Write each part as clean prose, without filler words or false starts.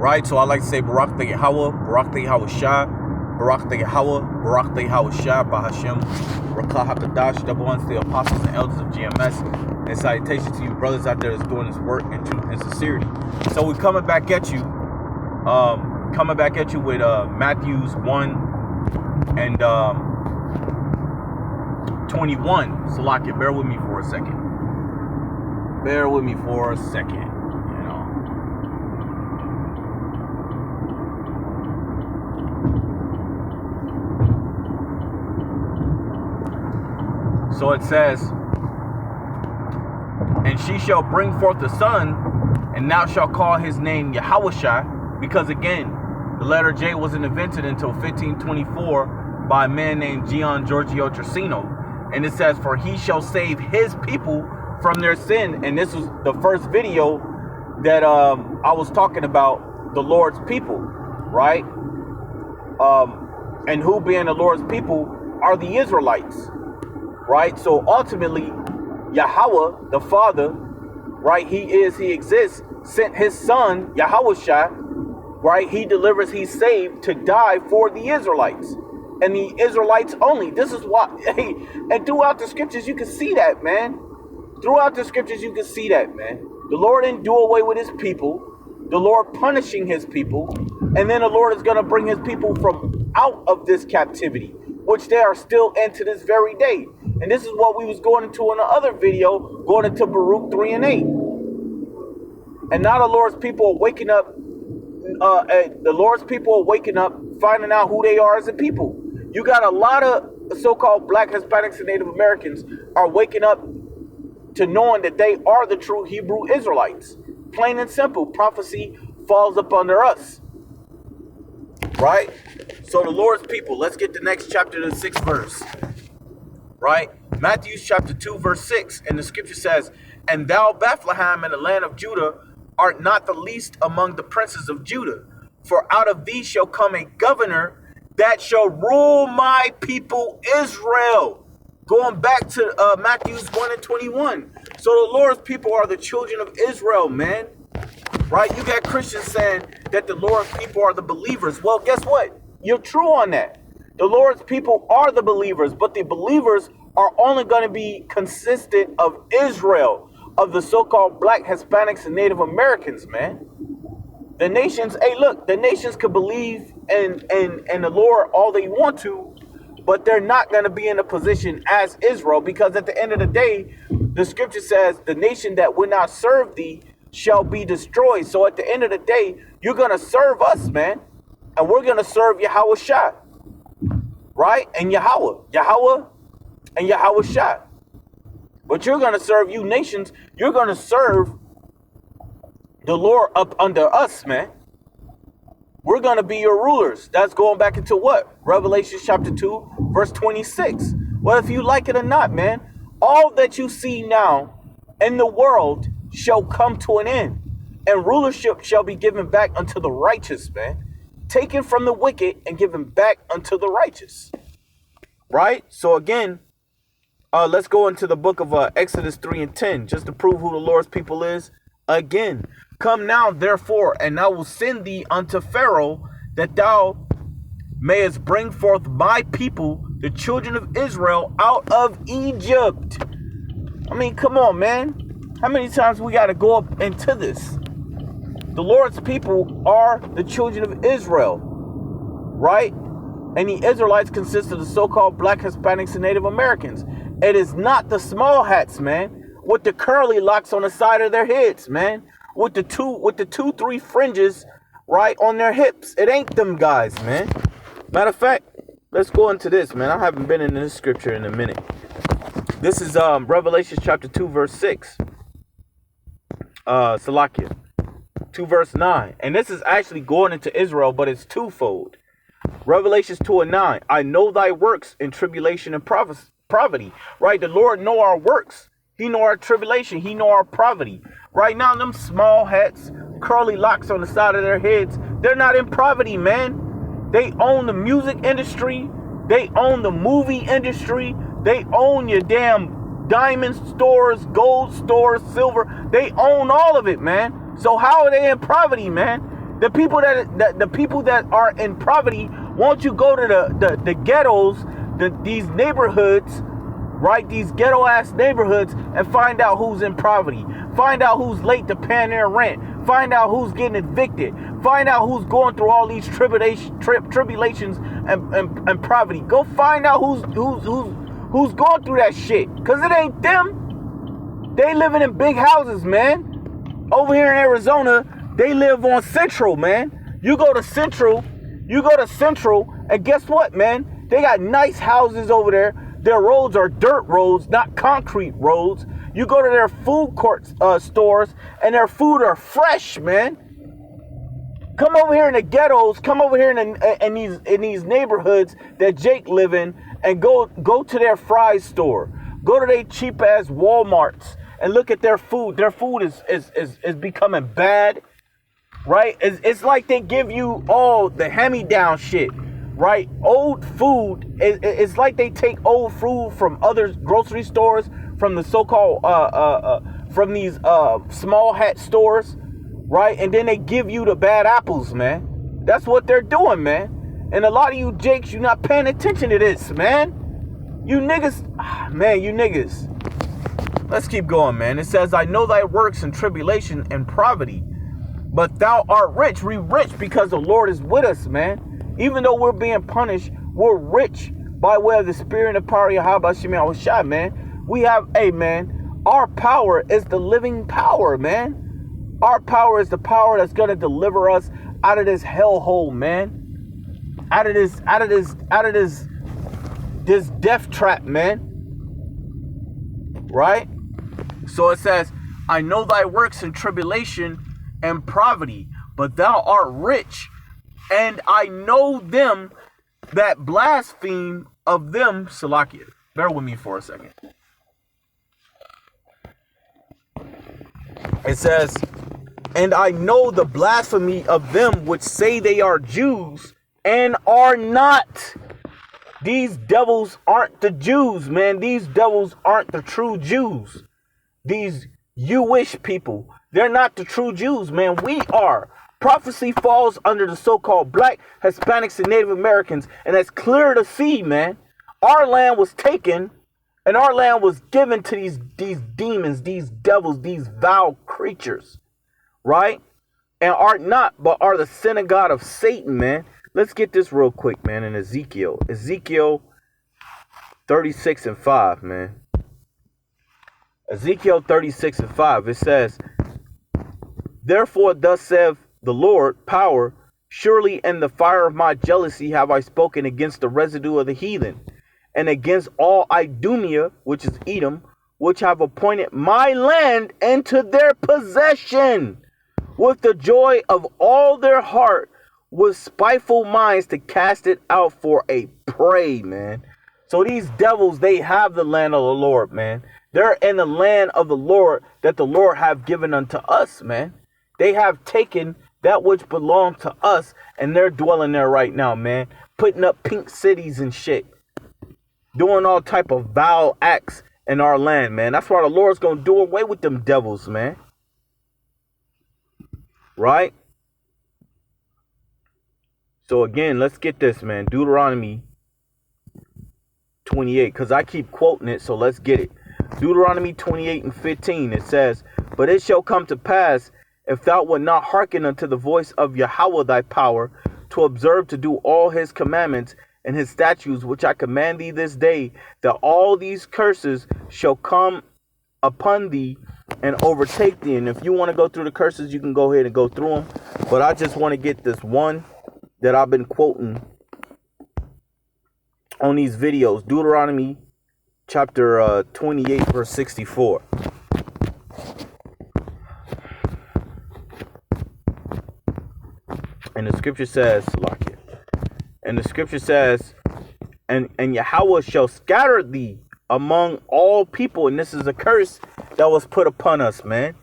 right? So I like to say Barak the Yahweh, Barak the Yahweh Shah, Barak the Yahweh, Barak the Yahweh Shah, Bahashem, Rakah HaKadosh, double ones to the apostles and elders of GMS, and salutations to you brothers out there that's doing this work in truth and sincerity. So we're coming back at you with Matthews 1 and 21. Salakia, bear with me for a second. Bear with me for a second, you know. So it says, and she shall bring forth a son, and thou shalt call his name Yahushua, because again, the letter J wasn't invented until 1524 by a man named Gian Giorgio Trissino. And it says, for he shall save his people from their sin. And this was the first video that I was talking about the Lord's people, right? And who being the Lord's people are the Israelites, right? So ultimately, Yahweh, the Father, right? He exists, sent his son, Yahushua, right? He delivers, he saved to die for the Israelites. And the Israelites only. This is why, hey, and throughout the scriptures, you can see that, man. Throughout the scriptures, you can see that, man. The Lord didn't do away with his people. The Lord punishing his people. And then the Lord is going to bring his people from out of this captivity, which they are still in to this very day. And this is what we was going into in the other video, going into Baruch 3 and 8. And now the Lord's people are waking up. The Lord's people are waking up, finding out who they are as a people. You got a lot of so-called black Hispanics and Native Americans are waking up to knowing that they are the true Hebrew Israelites. Plain and simple, prophecy falls up under us. Right? So the Lord's people, let's get the next chapter to the 6th verse. Right? Matthew chapter 2 verse 6, and the scripture says, and thou Bethlehem in the land of Judah art not the least among the princes of Judah, for out of thee shall come a governor that shall rule my people Israel. Going back to Matthew 1 and 21. So the Lord's people are the children of Israel, man. Right? You got Christians saying that the Lord's people are the believers. Well, guess what? You're true on that. The Lord's people are the believers, but the believers are only going to be consistent of Israel, of the so-called black Hispanics and Native Americans, man. The nations, hey, look, the nations could believe in the Lord all they want to, but they're not going to be in a position as Israel, because at the end of the day, the scripture says, the nation that will not serve thee shall be destroyed. So at the end of the day, you're going to serve us, man, and we're going to serve Yahweh Shah, right? And Yahweh and Yahweh Shah. But you're going to serve, you nations, you're going to serve the Lord up under us, man. We're going to be your rulers. That's going back into what? Revelation chapter 2, verse 26. Well, if you like it or not, man, all that you see now in the world shall come to an end, and rulership shall be given back unto the righteous, man. Taken from the wicked and given back unto the righteous. Right? So again, let's go into the book of Exodus 3 and 10, just to prove who the Lord's people is. Again, come now, therefore, and I will send thee unto Pharaoh, that thou mayest bring forth my people, the children of Israel, out of Egypt. I mean, come on, man. How many times we got to go up into this? The Lord's people are the children of Israel, right? And the Israelites consist of the so-called black Hispanics and Native Americans. It is not the small hats, man, with the curly locks on the side of their heads, man, with the two, 3 fringes right on their hips. It ain't them guys, man. Matter of fact, let's go into this, man. I haven't been in this scripture in a minute. This is Revelation chapter 2, verse 6. Salakia. 2 verse 9. And this is actually going into Israel, but it's twofold. Revelations 2 and 9. I know thy works in tribulation and poverty. Right? The Lord know our works. He know our tribulation. He know our poverty. Right now, them small hats, curly locks on the side of their heads, they're not in poverty, man. They own the music industry. They own the movie industry. They own your damn diamond stores, gold stores, silver. They own all of it, man. So how are they in poverty, man? The people that are in poverty, won't you go to the ghettos, these neighborhoods, right? These ghetto ass neighborhoods, and find out who's in poverty. Find out who's late to paying their rent. Find out who's getting evicted. Find out who's going through all these tribulations and poverty. Go find out who's going through that shit. Cause it ain't them. They living in big houses, man. Over here in Arizona, they live on Central, man. You go to Central, and guess what, man? They got nice houses over there. Their roads are dirt roads, not concrete roads. You go to their food court stores, and their food are fresh, man. Come over here in the ghettos. Come over here in these neighborhoods that Jake live in, and go to their Fry's store. Go to their cheap ass Walmarts and look at their food. Their food is becoming bad, right? It's like they give you all the hand-me-down shit, right? Old food. It's like they take old food from other grocery stores, from the so-called from these small hat stores, right? And then they give you the bad apples, man. That's what they're doing, man. And a lot of you jakes, you're not paying attention to this, man. You niggas, man, you niggas. Let's keep going, man. It says, I know thy works and tribulation and poverty, but thou art rich. We rich because the Lord is with us, man. Even though we're being punished, we're rich by way of the spirit and the power of Yahweh Shemel Shai, man. We have, hey, man, our power is the living power, man. Our power is the power that's going to deliver us out of this hellhole, man. Out of this death trap, man. Right? So it says, I know thy works in tribulation and poverty, but thou art rich, and I know them that blaspheme of them. Salakia. Bear with me for a second. It says, and I know the blasphemy of them which say they are Jews and are not. These devils aren't the Jews, man. These devils aren't the true Jews. These Jewish people, they're not the true Jews, man. We are. Prophecy falls under the so-called black, Hispanics, and Native Americans, and that's clear to see, man. Our land was taken, and our land was given to these demons, these devils, these vile creatures, right? And are not, but are the synagogue of Satan, man. Let's get this real quick, man, in Ezekiel 36 and 5, man. Ezekiel 36 and 5, it says, therefore thus saith the Lord, power, surely in the fire of my jealousy have I spoken against the residue of the heathen, and against all Idumea, which is Edom, which have appointed my land into their possession, with the joy of all their heart, with spiteful minds to cast it out for a prey, man. So these devils, they have the land of the Lord, man. They're in the land of the Lord that the Lord have given unto us, man. They have taken that which belonged to us, and they're dwelling there right now, man. Putting up pink cities and shit. Doing all type of vile acts in our land, man. That's why the Lord's going to do away with them devils, man. Right? So again, let's get this, man. Deuteronomy 28, because I keep quoting it, so let's get it. Deuteronomy 28 and 15, it says, but it shall come to pass, if thou wilt not hearken unto the voice of Yahweh thy power, to observe to do all his commandments and his statutes, which I command thee this day, that all these curses shall come upon thee and overtake thee. And if you want to go through the curses, you can go ahead and go through them. But I just want to get this one that I've been quoting on these videos. Deuteronomy chapter 28, verse 64. And the scripture says, and Yahweh shall scatter thee among all people. And this is a curse that was put upon us, man.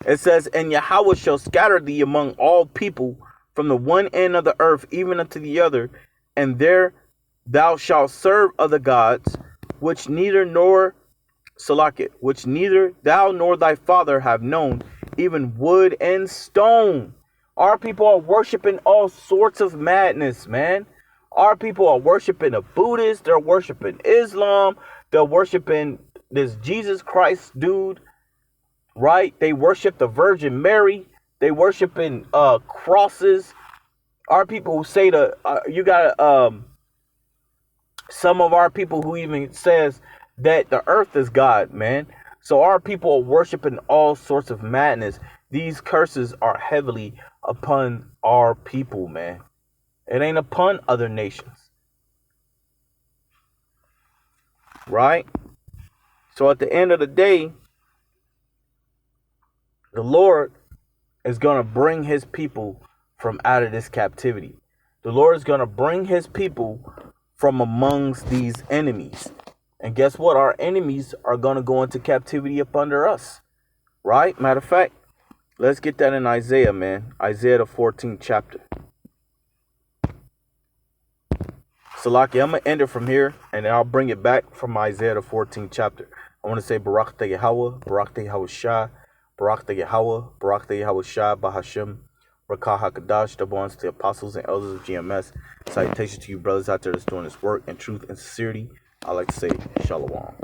It says, and Yahweh shall scatter thee among all people, from the one end of the earth even unto the other, and there thou shalt serve other gods, which neither thou nor thy father have known, even wood and stone. Our people are worshiping all sorts of madness, man. Our people are worshiping the Buddhists. They're worshiping Islam. They're worshiping this Jesus Christ dude, right? They worship the Virgin Mary. They worshiping crosses. Our people who say you got some of our people who even says that the earth is God, man. So our people are worshiping all sorts of madness. These curses are heavily upon our people, man. It ain't upon other nations. Right? So at the end of the day, the Lord is going to bring his people from out of this captivity. The Lord is going to bring his people from amongst these enemies. And guess what? Our enemies are going to go into captivity up under us. Right? Matter of fact, let's get that in Isaiah, man. Isaiah the 14th chapter. Salaki, I'm going to end it from here, and then I'll bring it back from Isaiah the 14th chapter. I want to say Barak te Yahweh, Barak te Yahweh Shah, Barak te Yahweh, Barak te Yahweh Shah, Bahashim, Rakah HaKadosh, double honors to the apostles and elders of GMS. Salutations to you brothers out there that's doing this work in truth and sincerity. I like to say Shalom.